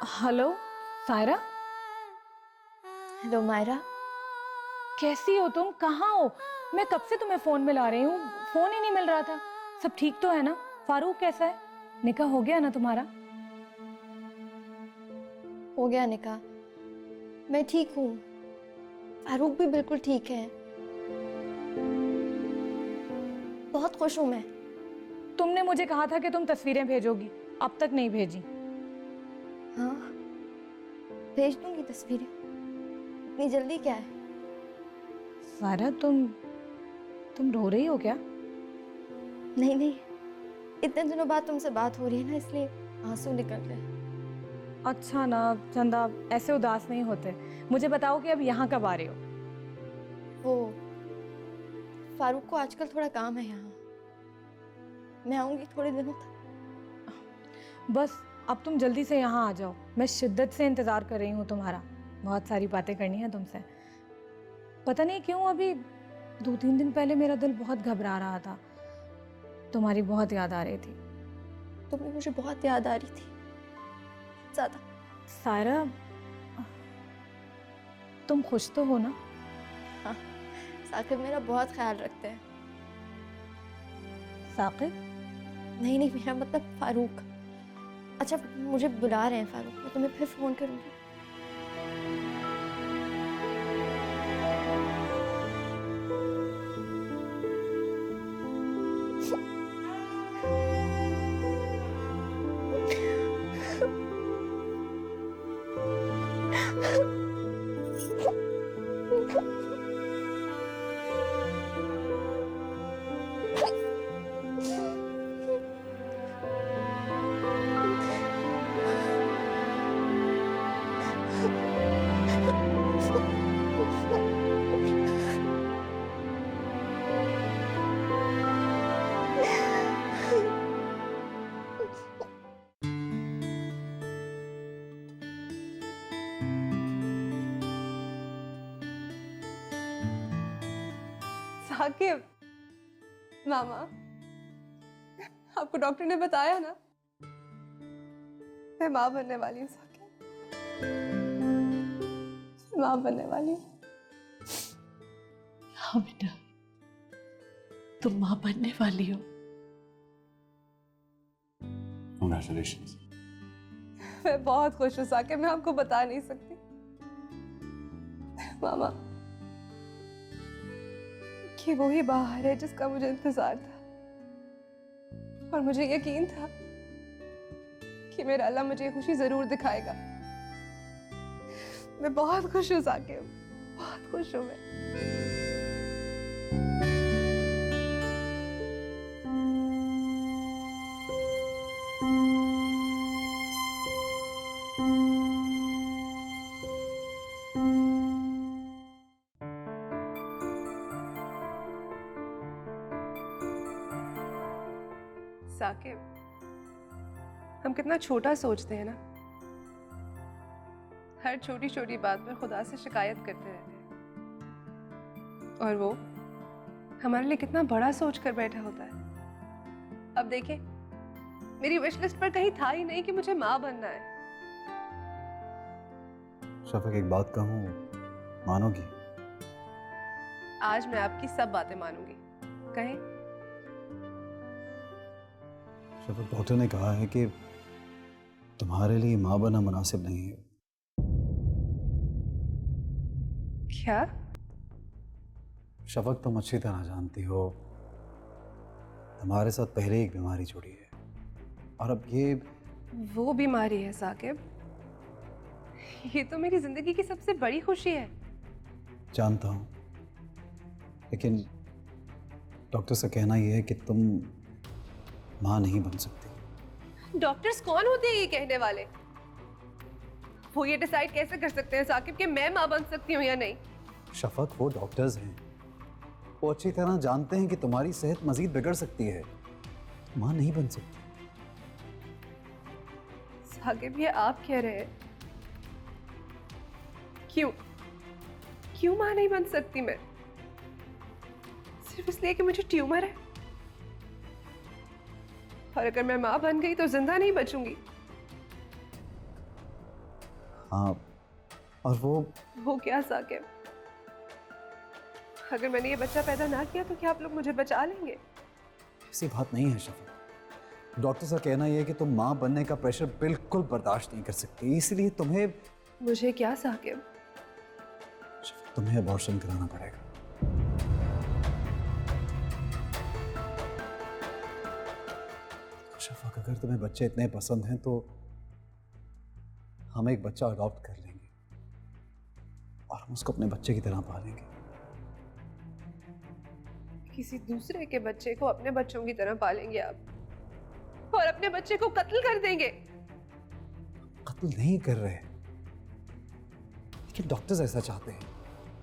Hello Saira. Hello Myra. कैसी हो तुम? कहाँ हो? मैं कब से तुम्हें फोन मिला रही हूँ, फोन ही नहीं मिल रहा था। सब ठीक तो है ना? फारूक कैसा है? निकाह हो गया ना तुम्हारा? हो गया निकाह। मैं ठीक हूँ। फारूक भी बिल्कुल ठीक है। बहुत खुश हूँ मैं। तुमने मुझे कहा था कि तुम तस्वीरें भेजोगी, अब तक नहीं भेजी। हाँ, भेज दूंगी तस्वीरें। इतनी जल्दी क्या है? सायरा तुम रो रही हो क्या? नहीं नहीं, इतने दिनों बाद तुमसे बात हो रही है ना, इसलिए आंसू निकल रहे हैं। अच्छा ना चंदा, ऐसे उदास नहीं होते। मुझे बताओ कि अब यहाँ कब आ रहे हो? वो फारूक को आजकल थोड़ा काम है यहाँ। मैं आऊंगी थोड़े दिनों तक। बस अब तुम जल्दी से यहाँ आ जाओ, मैं शिद्दत से इंतज़ार कर रही हूँ तुम्हारा। बहुत सारी बातें करनी है तुमसे। पता नहीं क्यों अभी 2-3 दिन पहले मेरा दिल बहुत घबरा रहा था। तुम्हारी बहुत याद आ रही थी। तुम्हें मुझे बहुत याद आ रही थी, ज्यादा। सायरा, तुम खुश तो हो ना? हाँ, साकिब मेरा बहुत ख्याल रखते हैं। साकिब? नहीं नहीं, मेरा मतलब फारूक। अच्छा, मुझे बुला रहे हैं फारूक, मैं तुम्हें फिर फोन करूंगी। साकिब, मामा, आपको डॉक्टर ने बताया ना, मैं माँ बनने वाली हूँ। साकिब, माँ बनने वाली हूँ। हाँ बेटा, तुम माँ बनने वाली हो। Congratulations. मैं बहुत खुश हूँ साकिब, मैं आपको बता नहीं सकती। मामा, ये वही बाहर है जिसका मुझे इंतजार था, और मुझे यकीन था कि मेरा अल्लाह मुझे ये खुशी जरूर दिखाएगा। मैं बहुत खुश हूँ साकिब, बहुत खुश हूँ मैं। साकिब, हम कितना छोटा सोचते हैं ना। हर छोटी छोटी बात पर खुदा से शिकायत करते रहते हैं, और वो हमारे लिए कितना बड़ा सोच कर बैठा होता है। अब देखें, मेरी विश लिस्ट पर कहीं था ही नहीं कि मुझे माँ बनना है। शफक, एक बात कहूँ, मानोगी? आज मैं आपकी सब बातें मानूंगी। कहें। शफक, डॉक्टर ने कहा है कि तुम्हारे लिए माँ बनना मुनासिब नहीं है। क्या? शफक, तुम अच्छी तरह जानती हो तुम्हारे साथ पहले एक बीमारी जुड़ी है, और अब ये वो बीमारी है साकिब? ये तो मेरी जिंदगी की सबसे बड़ी खुशी है। जानता हूँ, लेकिन डॉक्टर से कहना यह है कि तुम माँ नहीं बन सकती। डॉक्टर्स कौन होते हैं ये कहने वाले? वो ये डिसाइड कैसे कर सकते हैं साकिब कि मैं माँ बन सकती हूँ या नहीं? शफक, वो डॉक्टर्स हैं, वो अच्छी तरह जानते हैं कि तुम्हारी सेहत मजीद बिगड़ सकती है, माँ नहीं बन सकती। साकिब, ये आप कह रहे हैं? क्यों क्यों माँ नहीं बन सकती मैं? सिर्फ इसलिए कि मुझे ट्यूमर है? और अगर मैं माँ बन गई तो जिंदा नहीं बचूंगी। हाँ, और वो क्या साकिब? अगर मैंने ये बच्चा पैदा ना किया तो क्या आप लोग मुझे बचा लेंगे? ऐसी बात नहीं है शफक। डॉक्टर का कहना यह है कि तुम माँ बनने का प्रेशर बिल्कुल बर्दाश्त नहीं कर सकती, इसलिए तुम्हें मुझे क्या साकिब? शफक, तुम्हें अबॉर्शन कराना पड़ेगा। शफक, अगर तुम्हें बच्चे इतने पसंद हैं तो हम एक बच्चा अडॉप्ट कर लेंगे और हम उसको अपने बच्चे की तरह पालेंगे। किसी दूसरे के बच्चे को अपने बच्चों की तरह पालेंगे आप और अपने बच्चे को कत्ल कर देंगे? कत्ल नहीं कर रहे, लेकिन डॉक्टर्स ऐसा चाहते हैं,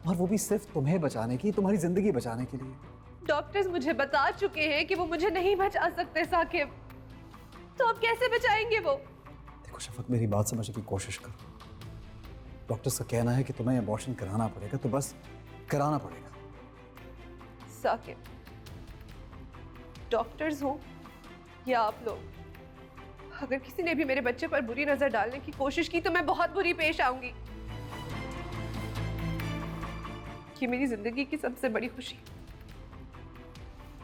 और वो भी सिर्फ तुम्हें बचाने की, तुम्हारी जिंदगी बचाने के लिए। डॉक्टर्स मुझे बता चुके हैं कि वो मुझे नहीं बचा सकते साकिब, तो अब कैसे बचाएंगे वो? देखो शफक, मेरी बात समझने की कोशिश करो। डॉक्टर्स का कहना है कि तुम्हें अबॉर्शन कराना पड़ेगा, तो बस कराना पड़ेगा। साकिब, डॉक्टर्स हो या आप लोग, अगर किसी ने भी मेरे बच्चे पर बुरी नजर डालने की कोशिश की तो मैं बहुत बुरी पेश आऊंगी। ये मेरी जिंदगी की सबसे बड़ी खुशी,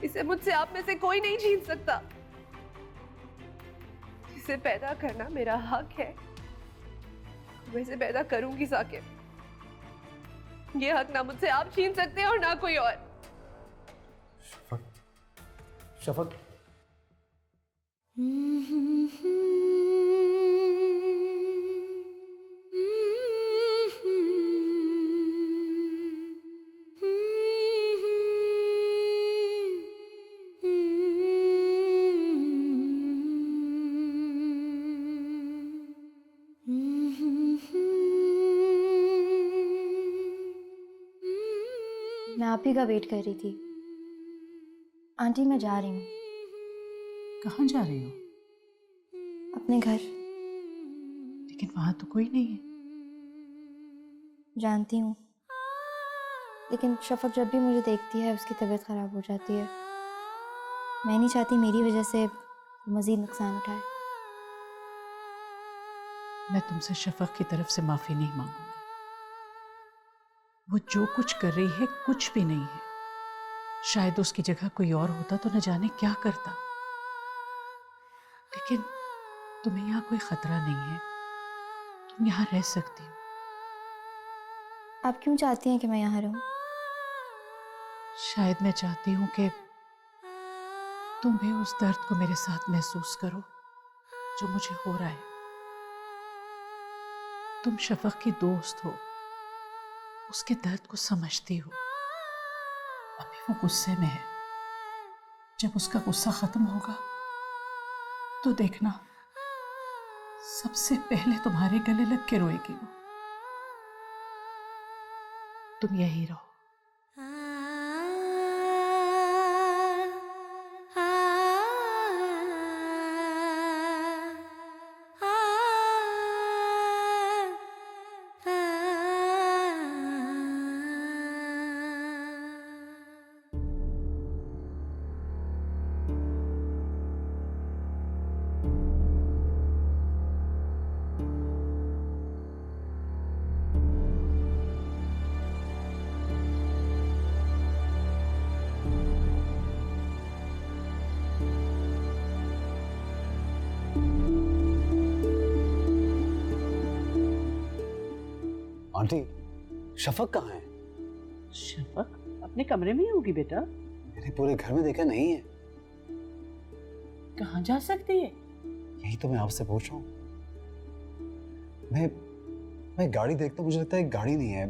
इसे मुझसे आप में से कोई नहीं छीन सकता। इसे पैदा करना मेरा हक है, मैं इसे पैदा करूंगी साकिब। ये हक ना मुझसे आप छीन सकते हैं और ना कोई और। शफक, शफक, मैं आप ही का वेट कर रही थी। आंटी, मैं जा रही हूँ कहाँ जा रही हो? अपने घर। लेकिन वहां तो कोई नहीं है। जानती हूँ, लेकिन शफक जब भी मुझे देखती है उसकी तबीयत ख़राब हो जाती है। मैं नहीं चाहती मेरी वजह से मज़ीद नुकसान उठाए। मैं तुमसे शफक की तरफ से माफी नहीं मांगूंगी। वो जो कुछ कर रही है कुछ भी नहीं है। शायद उसकी जगह कोई और होता तो न जाने क्या करता। लेकिन तुम्हें यहाँ कोई खतरा नहीं है, तुम यहाँ रह सकती हो। आप क्यों चाहती हैं कि मैं यहाँ रहूँ? शायद मैं चाहती हूँ कि तुम भी उस दर्द को मेरे साथ महसूस करो जो मुझे हो रहा है। तुम शफक की दोस्त हो, उसके दर्द को समझती हो। अभी वो गुस्से में है, जब उसका गुस्सा खत्म होगा तो देखना सबसे पहले तुम्हारे गले लग के रोएगी वो। तुम यही रहो। आंटी, शफक कहाँ है? शफक अपने कमरे में ही होगी बेटा। मैंने पूरे घर में देखा नहीं है। कहाँ जा सकती है? यही तो मैं आपसे पूछ रहा हूँ। मैं गाड़ी देखता हूँ, मुझे लगता है गाड़ी नहीं है।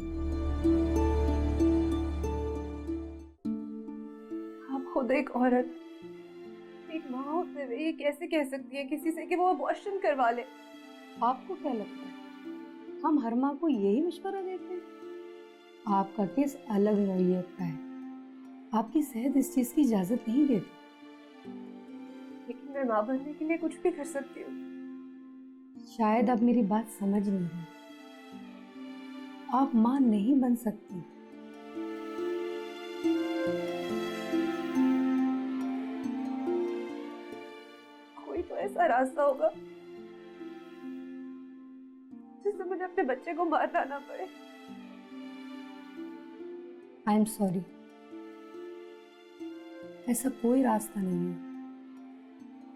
आप खुद एक औरत, एक माँ होते हुए ये कैसे कह सकती है किसी से कि वो अबॉर्शन करवा ले? आपको क्या लगता है हम हर माँ को यही मशवरा देते हैं? आपका केस अलग नौइयत का है। आपकी सेहत इस चीज की इजाजत नहीं देती। लेकिन मैं माँ बनने के लिए कुछ भी कर सकती हूँ। शायद आप मेरी बात समझ नहीं रहे। आप माँ नहीं बन सकती। कोई तो ऐसा रास्ता होगा जिससे मुझे अपने बच्चे को मारना ना पड़े। आई एम सॉरी, ऐसा कोई रास्ता नहीं है,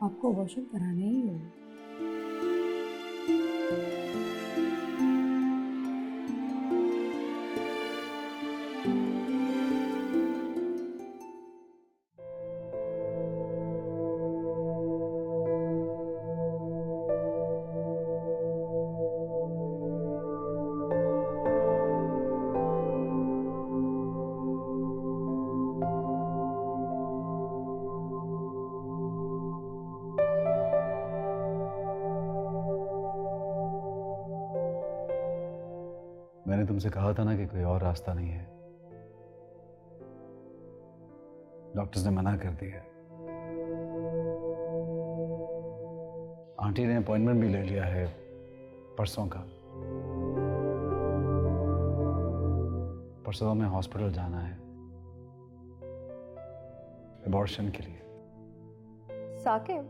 आपको अबॉर्शन कराना ही होगा। मैंने तुमसे कहा था ना कि कोई और रास्ता नहीं है। डॉक्टर्स ने मना कर दिया। आंटी ने अपॉइंटमेंट भी ले लिया है परसों का। परसों हमें हॉस्पिटल जाना है अबॉर्शन के लिए। साकिब,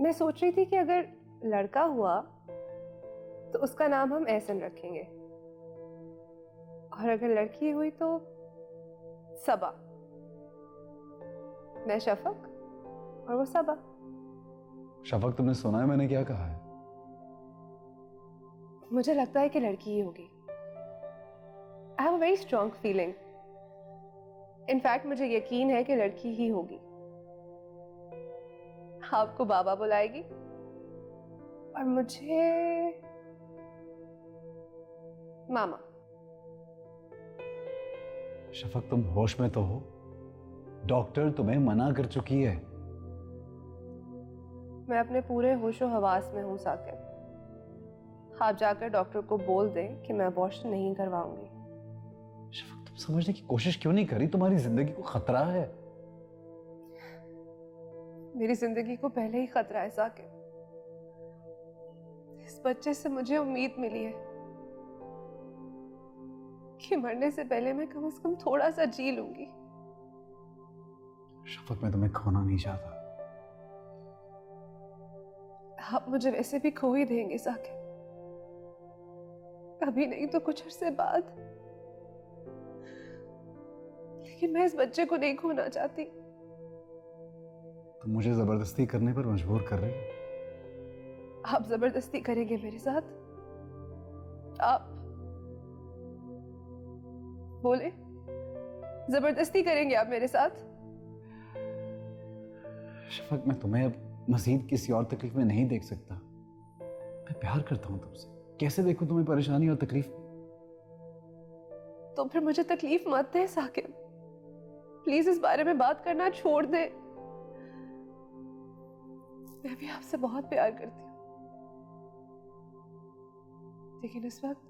मैं सोच रही थी कि अगर लड़का हुआ तो उसका नाम हम एहसन रखेंगे, और अगर लड़की हुई तो सबा। मैं शफक और वो सबा। शफक, तुमने सुना है मैंने क्या कहा है? मुझे लगता है कि लड़की ही होगी। I have a very strong feeling. In fact मुझे यकीन है कि लड़की ही होगी। आपको बाबा बुलाएगी और मुझे मामा। शफक, तुम होश में तो हो? डॉक्टर तुम्हें मना कर चुकी है। मैं अपने पूरे होशो हवास में हूं साकिब। आप जाकर डॉक्टर को बोल दें कि मैं अबॉर्शन नहीं करवाऊंगी। शफक, तुम समझने की कोशिश क्यों नहीं करी? तुम्हारी जिंदगी को खतरा है। मेरी जिंदगी को पहले ही खतरा है साकिब। इस बच्चे से मुझे उम्मीद मिली है कि मरने से पहले मैं कम से कम थोड़ा सा जी लूंगी। शफक, मैं तुम्हें खोना नहीं चाहता। आप मुझे वैसे भी खो ही देंगे साकिब, अभी नहीं तो कुछ अरसे बाद। लेकिन मैं इस बच्चे को नहीं खोना चाहती। तुम मुझे जबरदस्ती करने पर मजबूर कर रही हो। आप जबरदस्ती करेंगे मेरे साथ? आप बोले, जबरदस्ती करेंगे आप मेरे साथ? शफक, मैं तुम्हें अब मजीद किसी और तकलीफ में नहीं देख सकता। मैं प्यार करता हूं तुमसे, कैसे देखूं तुम्हें परेशानी और तकलीफ में? तो फिर मुझे तकलीफ मत दें साकिब। प्लीज इस बारे में बात करना छोड़ दे। मैं भी आपसे बहुत प्यार करती हूँ, लेकिन इस वक्त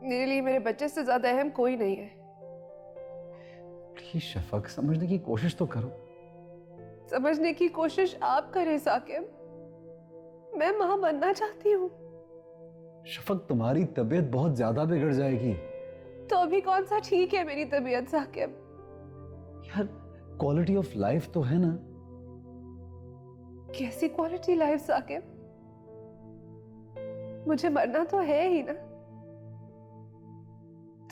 मेरे लिए मेरे बच्चे से ज्यादा अहम कोई नहीं है। प्लीज शफक, समझने की कोशिश तो करो। समझने की कोशिश आप करें साकिब। मैं मां बनना चाहती हूँ। शफक, तुम्हारी तबीयत बहुत ज्यादा बिगड़ जाएगी। तो अभी कौन सा ठीक है मेरी तबीयत साकिब? यार, क्वालिटी ऑफ लाइफ तो है ना। कैसी क्वालिटी लाइफ साकिब? मुझे मरना तो है ही ना।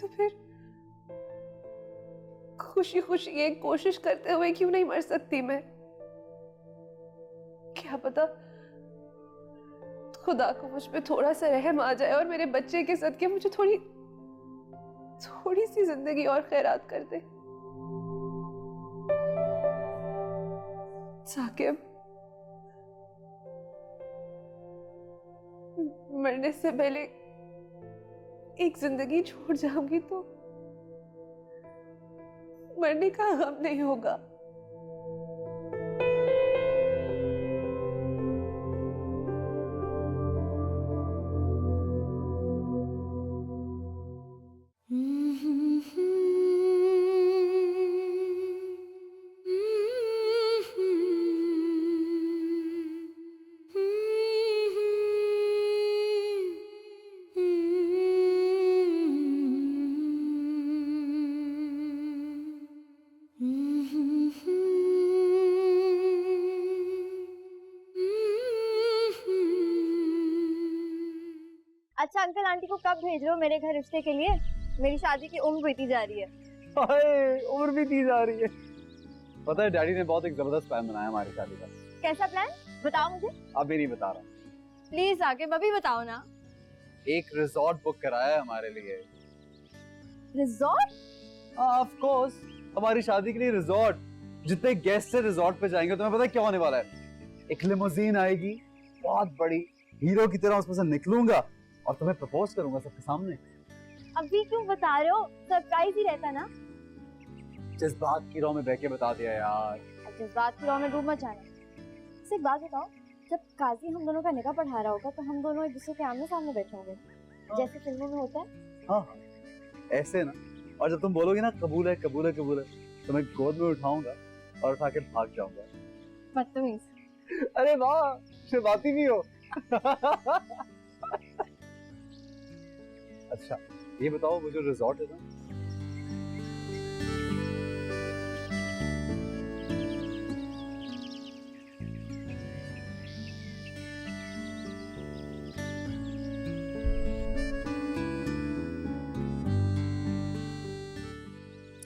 तो फिर खुशी खुशी एक कोशिश करते हुए क्यों नहीं मर सकती मैं? क्या पता खुदा को मुझ पे थोड़ा सा रहम आ जाए और मेरे बच्चे के सदके मुझे थोड़ी सी जिंदगी और खैरात कर दे। साकिब, मरने से पहले एक जिंदगी छोड़ जाऊंगी तो मरने का गम नहीं होगा। अच्छा अंकल आंटी को कब भेज रहे हो मेरे घर रिश्ते के लिए? मेरी शादी की उम्र बीती जा रही है। हाय, उम्र भी दी जा रही है। पता है डैडी ने बहुत एक जबरदस्त प्लान बनाया हमारी शादी का। कैसा प्लान? बताओ मुझे। अभी नहीं बता रहा। प्लीज आके अभी बताओ ना। एक रिजॉर्ट बुक कराया है हमारे लिए। रिजॉर्ट? ऑफ कोर्स, हमारी शादी के लिए रिजॉर्ट। जितने गेस्ट है रिजॉर्ट पे जाएंगे, तुम्हें पता है क्या होने वाला है? एक लिमोजीन आएगी बहुत बड़ी, हीरो की तरह उसमें से निकलूंगा और तुम्हें प्रपोज करूंगा सबके सामने। अभी क्यों बता रहे हो? सरप्राइज ही रहता ना। जज्बात की रौ में बह के बता दिया यार। अब जज्बात की रौ में डूब मत जाना। सिर्फ एक बात बताओ, जब काजी हम दोनों का निकाह पढ़ा रहा होगा तो हम दोनों एक दूसरे के आमने सामने बैठे होंगे, जैसे फिल्मों में होता है। हाँ, ऐसे ना। और जब तुम बोलोगे ना कबूल है कबूल है कबूल है, तो मैं गोद में उठाऊंगा और उठा के भाग जाऊंगा। बदतमीज। अरे वाह, शर्माती भी हो। अच्छा ये बताओ, वो जो रिजॉर्ट है ना,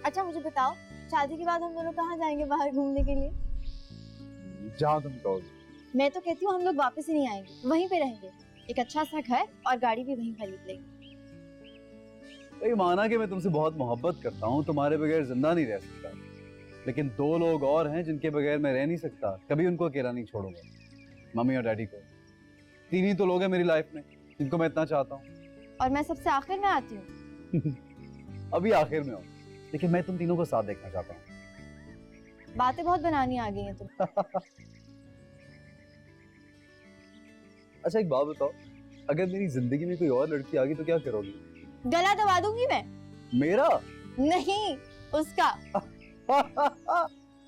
अच्छा मुझे बताओ, शादी के बाद हम दोनों कहाँ जाएंगे बाहर घूमने के लिए? जहाँ तुम कहोगे। मैं तो कहती हूँ हम लोग वापस ही नहीं आएंगे, वहीं पे रहेंगे। एक अच्छा सा घर और गाड़ी भी वहीं खरीद लेंगे। ये माना कि मैं तुमसे बहुत मोहब्बत करता हूँ, तुम्हारे बगैर जिंदा नहीं रह सकता, लेकिन दो लोग और हैं जिनके बगैर मैं रह नहीं सकता। कभी उनको अकेला नहीं छोड़ूंगा, मम्मी और डैडी को। तीन ही तो लोग हैं मेरी लाइफ में जिनको मैं इतना चाहता हूँ। और मैं सबसे आखिर में आती हूँ। अभी आखिर में हो, लेकिन मैं तुम तीनों को साथ देखना चाहता हूँ। बातें बहुत बनानी आ गई हैं तुम। अच्छा एक बात बताओ, अगर मेरी जिंदगी में कोई और लड़की आ गई तो क्या करोगी? गला दबा दूंगी मैं। मेरा? नहीं, उसका।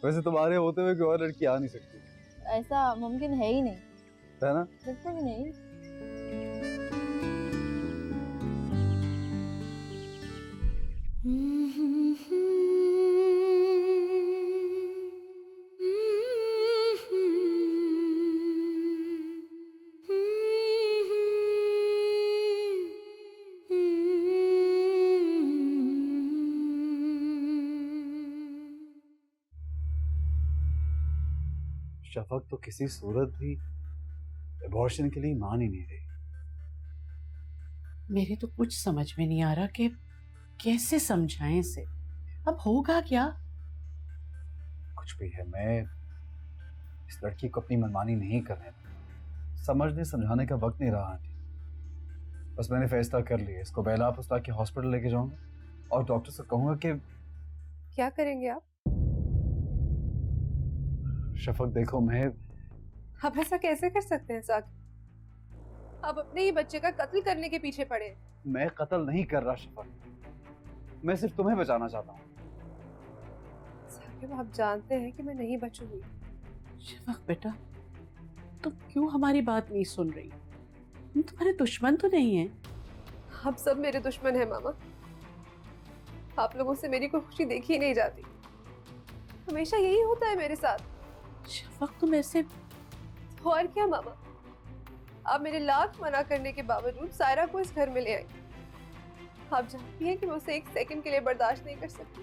वैसे तुम्हारे होते हुए कोई और लड़की आ नहीं सकती। ऐसा मुमकिन है ही नहीं। है ना? बिल्कुल भी नहीं। शफक तो किसी सूरत भी अबॉर्शन के लिए मान ही नहीं रही। मेरे तो कुछ समझ में नहीं आ रहा कि कैसे समझाएं इसे। अब होगा क्या? कुछ भी है, मैं इस लड़की को अपनी मनमानी नहीं करने दूंगा। समझने समझाने का वक्त नहीं रहा आंटी। बस मैंने फैसला कर लिया, इसको बेला पुस्ता के हॉस्पिटल लेके जाऊंगा और डॉक्टर से कहूंगा कि क्या करेंगे आप? शफक देखो, मैं आप ऐसा कैसे कर सकते हैं साकिब? आप अपने ही बच्चे का कत्ल करने के पीछे पड़े। मैं कत्ल नहीं कर रहा शफक, मैं सिर्फ तुम्हें बचाना चाहता हूँ। साकिब आप जानते हैं कि मैं नहीं बचूंगी। शफक बेटा, तुम क्यों हमारी बात नहीं सुन रही? हम तुम्हारे दुश्मन तो नहीं हैं। आप सब मेरे दुश्मन हैं मामा। आप लोगों से मेरी कोई खुशी देखी ही नहीं जाती। हमेशा यही होता है मेरे साथ। शफक तुम ऐसे। और क्या मामा, आप मेरे लाख मना करने के बावजूद सायरा को इस घर में ले आई। आप जानती हैं कि मैं उसे एक सेकंड के लिए बर्दाश्त नहीं कर सकती,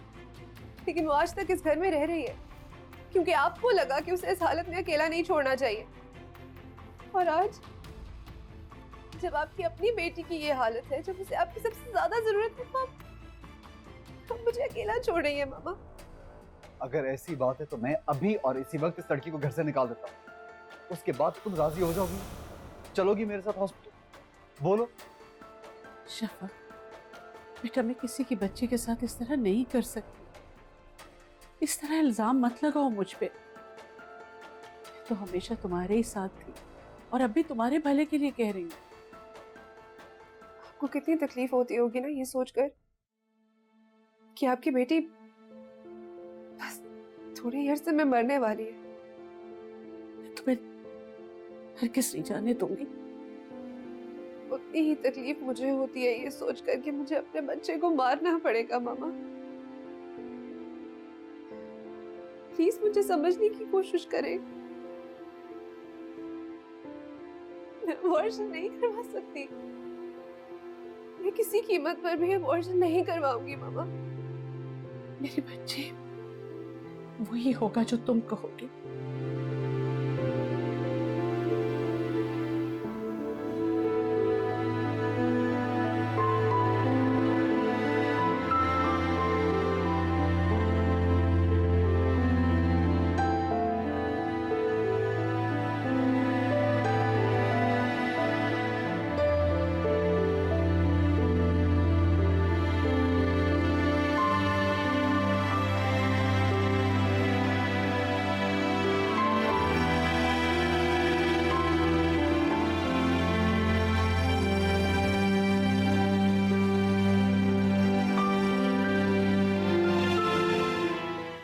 लेकिन वो आज तक इस घर में रह रही है क्योंकि आपको लगा कि उसे इस हालत में अकेला नहीं छोड़ना चाहिए। और आज जब आपकी अपनी बेटी की ये हालत है, जब उसे आपकी सबसे ज्यादा जरूरत है, तो आप मुझे अकेला छोड़ रही है मामा। अगर ऐसी बात है तो मैं अभी और इसी वक्त इस लड़की को घर से निकाल देता हूँ। उसके बाद तुम राजी हो जाओगी, चलोगी मेरे साथ हॉस्पिटल? बोलो। शफक बेटा, मैं किसी की बच्ची के साथ इस तरह नहीं कर सकती। इस तरह इल्जाम मत लगाओ मुझ पे। मैं तो हमेशा तुम्हारे ही साथ थी और अब भी तुम्हारे भले के लिए कह रही हूँ। आपको कितनी तकलीफ होती होगी ना ये सोचकर कि आपकी बेटी बस थोड़ी ही अर्से में मरने वाली है। मैं तुम्हें हरगिज़ नहीं जाने दूंगी। उतनी ही तकलीफ मुझे होती है ये सोचकर कि मुझे अपने बच्चे को मारना पड़ेगा मामा। प्लीज मुझे समझने की कोशिश करें। मैं अबॉर्शन नहीं करवा सकती। मैं किसी कीमत पर भी अबॉर्शन नहीं करवाऊंगी मामा। मेरे बच्चे, वही होगा जो तुम कहोगे।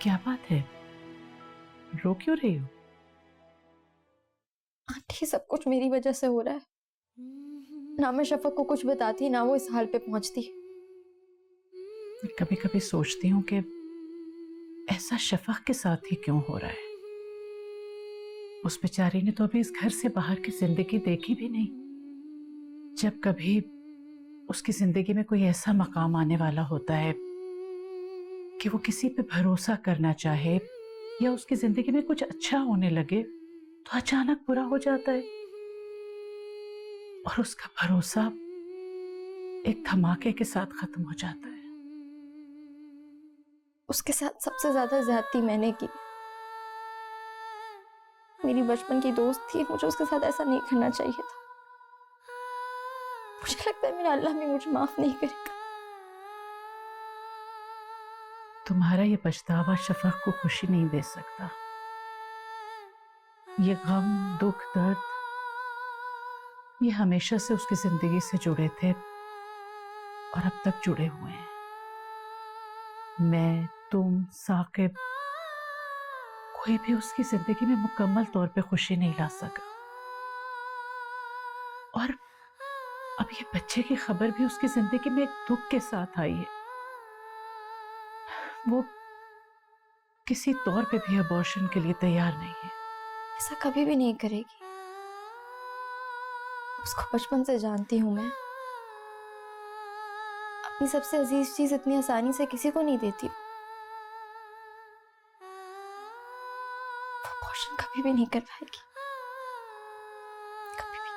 क्या बात है, रो क्यों रही हो? आंटी, सब कुछ मेरी वजह से हो रहा है। ना मैं शफक को कुछ बताती, ना वो इस हाल पे पहुंचती। कभी कभी सोचती हूँ कि ऐसा शफक के साथ ही क्यों हो रहा है। उस बेचारी ने तो अभी इस घर से बाहर की जिंदगी देखी भी नहीं। जब कभी उसकी जिंदगी में कोई ऐसा मकाम आने वाला होता है कि वो किसी पे भरोसा करना चाहे या उसकी जिंदगी में कुछ अच्छा होने लगे, तो अचानक बुरा हो जाता है और उसका भरोसा एक धमाके के साथ खत्म हो जाता है। उसके साथ सबसे ज्यादा ज्यादती मैंने की। मेरी बचपन की दोस्त थी, मुझे उसके साथ ऐसा नहीं करना चाहिए था। मुझे लगता है मेरा अल्लाह भी मुझे माफ नहीं करेगा। तुम्हारा ये पछतावा शफक को खुशी नहीं दे सकता। ये गम, दुख, दर्द, ये हमेशा से उसकी जिंदगी से जुड़े थे और अब तक जुड़े हुए हैं। मैं, तुम, साकिब, कोई भी उसकी जिंदगी में मुकम्मल तौर पे खुशी नहीं ला सका। और अब ये बच्चे की खबर भी उसकी जिंदगी में एक दुख के साथ आई है। वो किसी तौर पे भी अबॉर्शन के लिए तैयार नहीं है। ऐसा कभी भी नहीं करेगी। उसको बचपन से जानती हूं मैं। अपनी सबसे अजीज चीज इतनी आसानी से किसी को नहीं देती। वो अबॉर्शन कभी भी नहीं कर पाएगी, कभी भी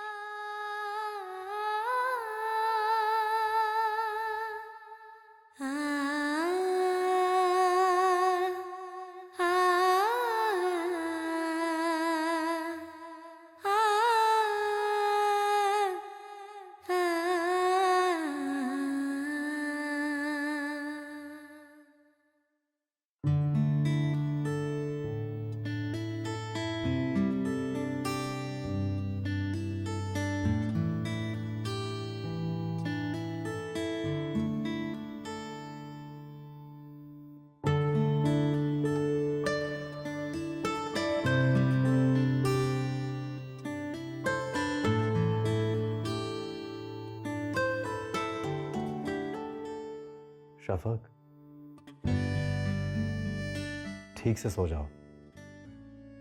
शफक, ठीक से सो जाओ।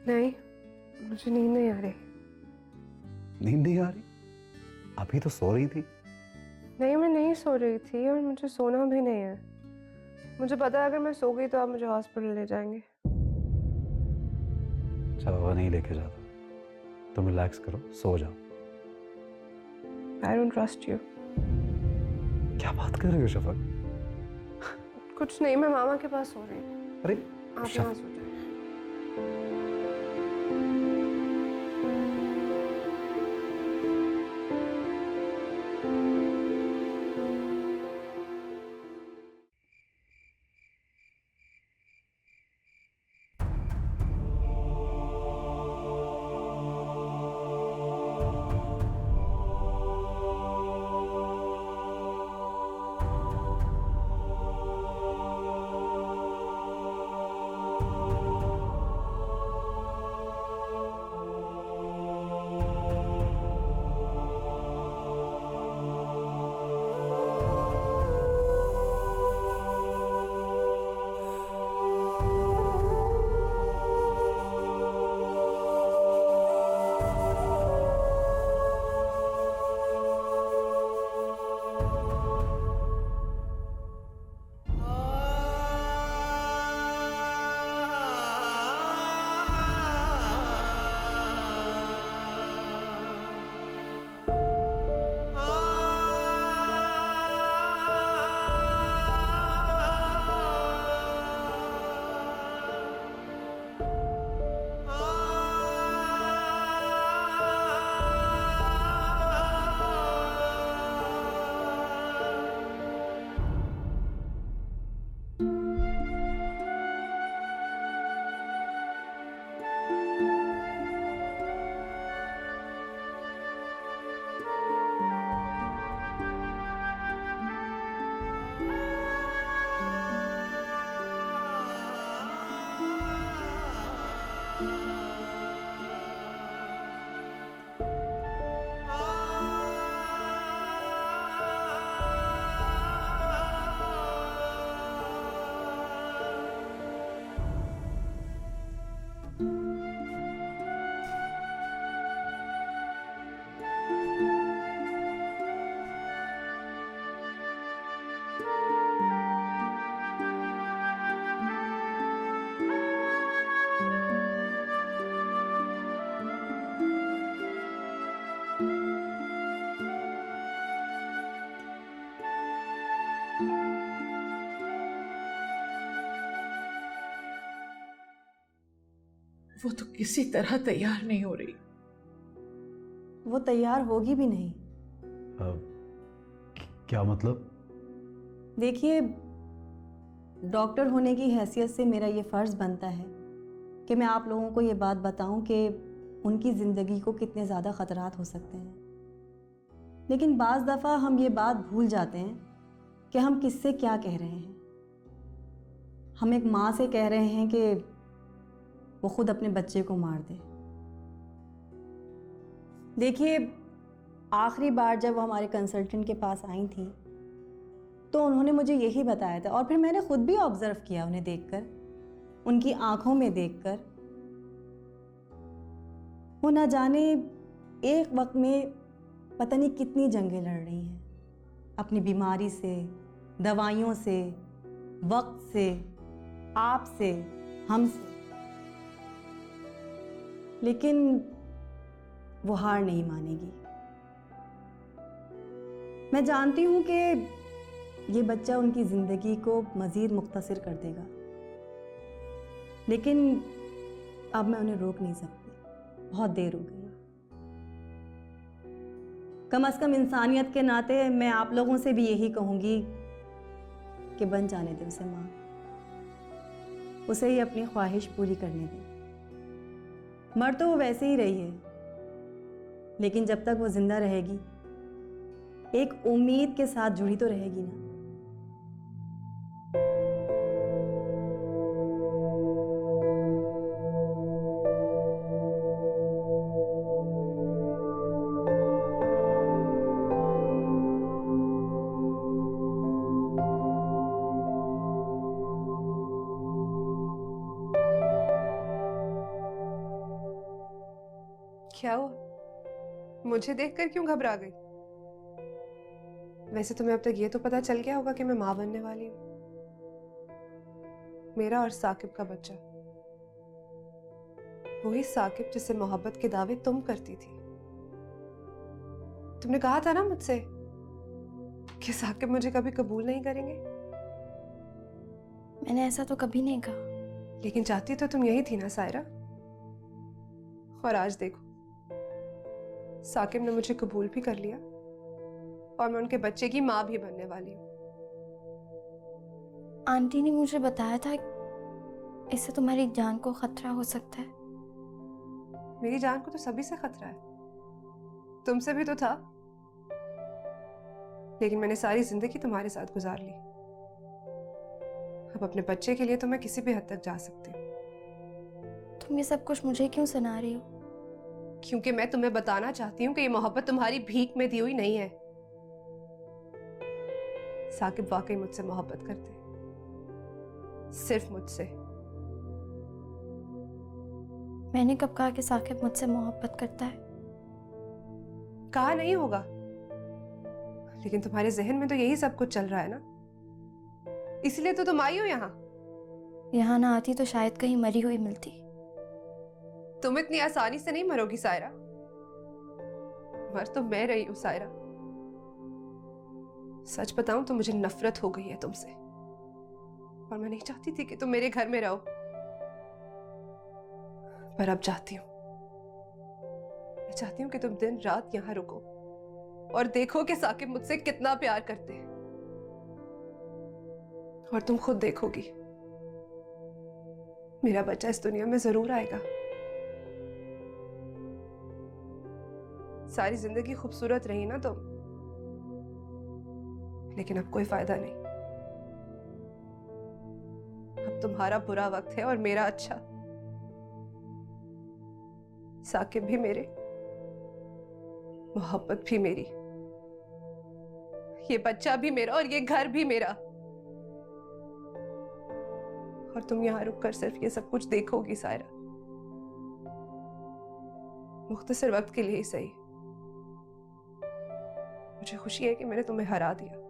नहीं, मुझे नींद नहीं आ रही। नींद नहीं आ रही? अभी तो सो रही थी। नहीं, मैं नहीं सो रही थी और मुझे सोना भी नहीं है। मुझे पता है अगर मैं सो गई तो आप मुझे हॉस्पिटल ले जाएंगे। चलो, वो नहीं लेके जाता। तुम रिलैक्स करो, सो जाओ। I don't trust you. क्या बात कर रही हो शफक? कुछ नहीं, मैं मामा के पास सो रही हूँ। अरे आप यहाँ सो जाओ। वो तो किसी तरह तैयार नहीं हो रही। वो तैयार होगी भी नहीं। क्या मतलब? देखिए, डॉक्टर होने की हैसियत से मेरा ये फ़र्ज़ बनता है कि मैं आप लोगों को ये बात बताऊं कि उनकी ज़िंदगी को कितने ज़्यादा ख़तरात हो सकते हैं। लेकिन बाज़ दफ़ा हम ये बात भूल जाते हैं कि हम किससे क्या कह रहे हैं। हम एक माँ से कह रहे हैं कि वो खुद अपने बच्चे को मार दे। देखिए, आखिरी बार जब वो हमारे कंसल्टेंट के पास आई थी तो उन्होंने मुझे यही बताया था, और फिर मैंने खुद भी ऑब्ज़र्व किया उन्हें देखकर, उनकी आंखों में देखकर। वो ना जाने एक वक्त में पता नहीं कितनी जंगें लड़ रही हैं, अपनी बीमारी से, दवाइयों से, वक्त से, आपसे, हमसे। लेकिन वो हार नहीं मानेगी। मैं जानती हूँ कि ये बच्चा उनकी ज़िंदगी को मज़ीद मुख्तसर कर देगा, लेकिन अब मैं उन्हें रोक नहीं सकती। बहुत देर हो गई है। कम से कम इंसानियत के नाते मैं आप लोगों से भी यही कहूँगी कि बन जाने दे उसे माँ, उसे ही अपनी ख्वाहिश पूरी करने दें। मर तो वो वैसे ही रही है, लेकिन जब तक वो जिंदा रहेगी एक उम्मीद के साथ जुड़ी तो रहेगी ना। क्या हुआ? मुझे देखकर क्यों घबरा गई? वैसे तुम्हें अब तक ये तो पता चल गया होगा कि मैं मां बनने वाली हूं, मेरा और साकिब का बच्चा। वही साकिब जिससे मोहब्बत के दावे तुम करती थी। तुमने कहा था ना मुझसे कि साकिब मुझे कभी कबूल नहीं करेंगे। मैंने ऐसा तो कभी नहीं कहा। लेकिन चाहती तो तुम यही थी ना सायरा। और आज देखो, साकिब ने मुझे कबूल भी कर लिया और मैं उनके बच्चे की माँ भी बनने वाली हूँ। आंटी ने मुझे बताया था इससे तुम्हारी जान को खतरा हो सकता है। मेरी जान को तो सभी से खतरा है, तुमसे भी तो था। लेकिन मैंने सारी जिंदगी तुम्हारे साथ गुजार ली। अब अपने बच्चे के लिए तो मैं किसी भी हद तक जा सकती हूँ। तुम ये सब कुछ मुझे क्यों सुना रही हो? क्योंकि मैं तुम्हें बताना चाहती हूँ कि ये मोहब्बत तुम्हारी भीख में दी हुई नहीं है। साकिब वाकई मुझसे मोहब्बत करते हैं, सिर्फ मुझसे। मैंने कब कहा कि साकिब मुझसे मोहब्बत करता है? कहा नहीं होगा, लेकिन तुम्हारे जहन में तो यही सब कुछ चल रहा है ना। इसलिए तो तुम आई हो यहाँ। यहाँ ना आती तो शायद कहीं मरी हुई मिलती। तुम इतनी आसानी से नहीं मरोगी सायरा। मर तो मैं रही हूं सायरा। सच बताऊं तो मुझे नफरत हो गई है तुमसे, और मैं नहीं चाहती थी कि तुम मेरे घर में रहो, पर अब चाहती हूं। मैं चाहती हूं कि तुम दिन रात यहां रुको और देखो कि साकिब मुझसे कितना प्यार करते हैं। और तुम खुद देखोगी, मेरा बच्चा इस दुनिया में जरूर आएगा। सारी जिंदगी खूबसूरत रही ना तुम, लेकिन अब कोई फायदा नहीं। अब तुम्हारा बुरा वक्त है और मेरा अच्छा। साकिब भी मेरे, मोहब्बत भी मेरी, ये बच्चा भी मेरा और ये घर भी मेरा। और तुम यहां रुककर सिर्फ ये सब कुछ देखोगी सायरा, मुख्तसर वक्त के लिए ही सही। मुझे खुशी है कि मैंने तुम्हें हरा दिया।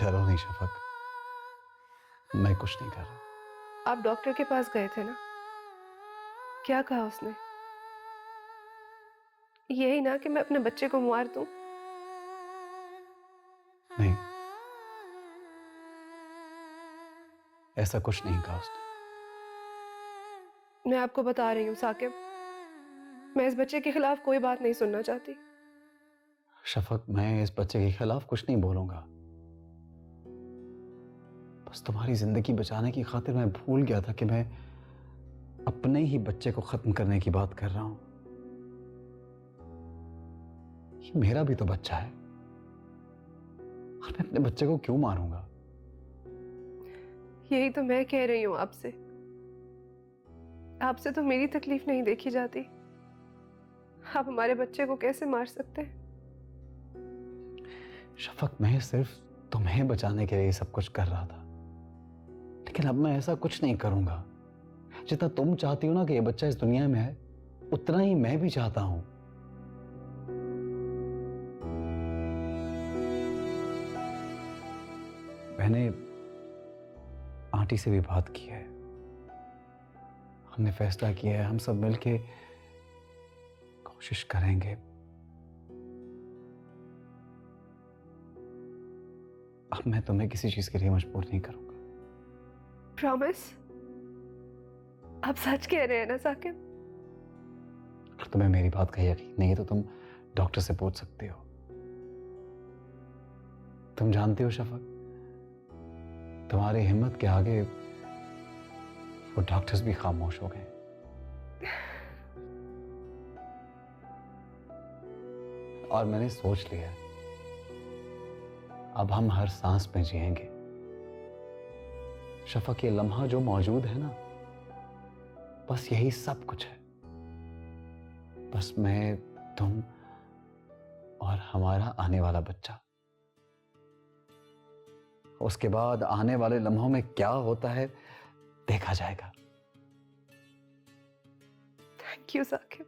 डरो नहीं शफक, मैं कुछ नहीं कर रहा। आप डॉक्टर के पास गए थे ना, क्या कहा उसने? यही ना कि मैं अपने बच्चे को मार दूं? नहीं, ऐसा कुछ नहीं कहा उसने। मैं आपको बता रही हूँ साकिब, मैं इस बच्चे के खिलाफ कोई बात नहीं सुनना चाहती। शफक, मैं इस बच्चे के खिलाफ कुछ नहीं बोलूंगा। बस तुम्हारी जिंदगी बचाने की खातिर मैं भूल गया था कि मैं अपने ही बच्चे को खत्म करने की बात कर रहा हूं। ये मेरा भी तो बच्चा है, और मैं अपने बच्चे को क्यों मारूंगा? यही तो मैं कह रही हूँ आपसे। आपसे तो मेरी तकलीफ नहीं देखी जाती, आप हमारे बच्चे को कैसे मार सकते हैं? शफक, मैं सिर्फ तुम्हें बचाने के लिए सब कुछ कर रहा था, लेकिन अब मैं ऐसा कुछ नहीं करूंगा। जितना तुम चाहती हो ना कि ये बच्चा इस दुनिया में है, उतना ही मैं भी चाहता हूं। मैंने आंटी से भी बात की है, हमने फैसला किया है हम सब मिलके कोशिश करेंगे। अब मैं तुम्हें किसी चीज के लिए मजबूर नहीं करूंगा। प्रॉमिस? आप सच कह रहे हैं ना साकिब? अगर तुम्हें मेरी बात का यकीन नहीं है तो तुम डॉक्टर से पूछ सकते हो। तुम जानते हो शफक, तुम्हारी हिम्मत के आगे वो डॉक्टर्स भी खामोश हो गए। और मैंने सोच लिया है, अब हम हर सांस में जिएंगे। शफक, ये लम्हा जो मौजूद है ना, बस यही सब कुछ है। बस मैं, तुम और हमारा आने वाला बच्चा। उसके बाद आने वाले लम्हों में क्या होता है देखा जाएगा। Thank you Saqib.